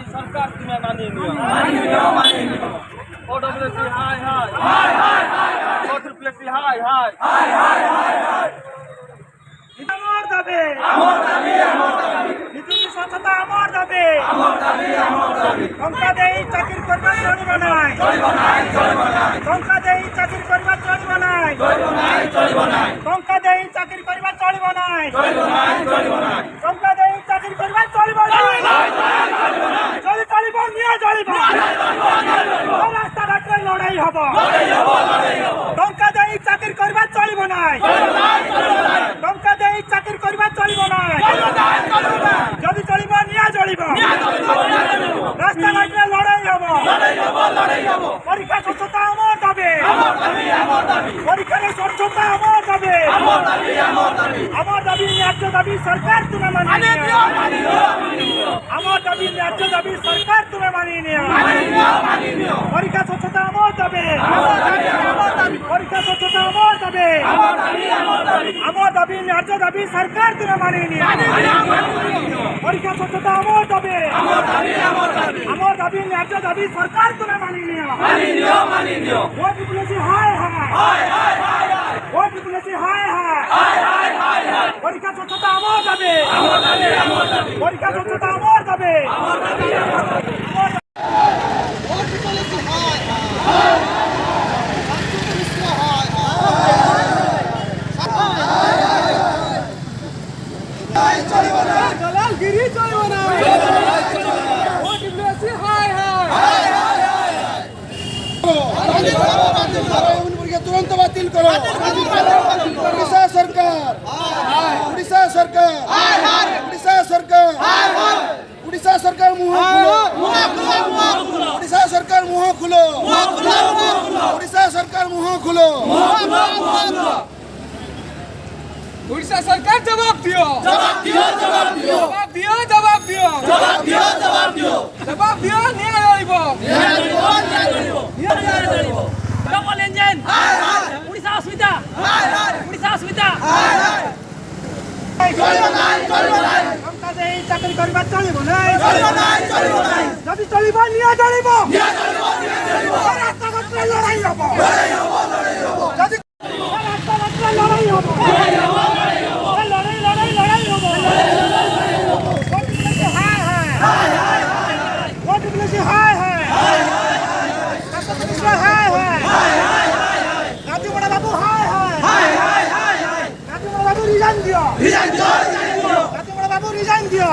दाबी सरकार तुम्हें मानिए ओडब्ल्यूसी हाय हाय ओडब्ल्यूसी हाय हाय আমার দাবি বিজেপি স্বচ্ছতা আমার দাবি টঙ্কা দেই চাকরি করবা চলিব নাই টঙ্কা দেই চাকরি করবা চলিব নাই টঙ্কা দেই চাকরি করবা চলিব নাই টঙ্কা দেই চাকরি করবা চলিব নাই চলিব নিয়ে চলিব রাস্তাঘাটে লড়াই হব টঙ্কা দেই চাকরি করবা চলিব নাই টঙ্কা দেই চাকরি করবা চলিব নাই যদি চলিব নিয়ে চলিব রাস্তাঘাটে লড়াই হব পরীক্ষা স্বচ্ছতা আমার দাবি পরীক্ষার স্বচ্ছতা আমার দাবি আমার দাবি ন্যায্য দাবি সরকার তুমি মানিয়ে নিও আমার দাবি ন্যায্য দাবি সরকার তুমি মানিয়ে নিও পরীক্ষা স্বচ্ছতা আমার দাবি পরীক্ষা স্বচ্ছতা আমার দাবি আমার দাবি ন্যায্য দাবি সরকার তুমি মানিয়ে নিও পরীক্ষা স্বচ্ছতা আমার দাবি আমার দাবি ন্যায্য দাবি সরকার তুমি মানিয়ে নিও ভোট দিয়েছি হায় হায় ভোট দিয়েছি হায় হায় পরীক্ষা স্বচ্ছতা আমার দাবি পরীক্ষা স্বচ্ছতা আমার দাবি দলালগিরি চলব না ভোট দিয়েছি হায় तुरंत बातिल करो उड़ीसा सरकार उड़ीसा सरकार उड़ीसा सरकार उड़ीसा सरकार मुंह खुलो उड़ीसा सरकार मुंह खुलो उड़ीसा सरकार मुंह खुलो उड़ीसा सरकार जवाब दियो जवाब दियो न्याय लड़िब डबल इंजन उड़ीसा अस्मिता उड़ीसा अस्मिता टंका देई चाकरी करबा चलिब নাই যদি চলিব নিয়ে চলিব রাস্তাঘাটে লড়াই হব যদি রাস্তাঘাটে লড়াই হব লড়াই হব ভোট দিয়েছি হায় হায় গাজী বড় বাবু হায় হায় গাজী বড় বাবু রিজাইন দিও গাজী বড় বাবু রিজাইন দিও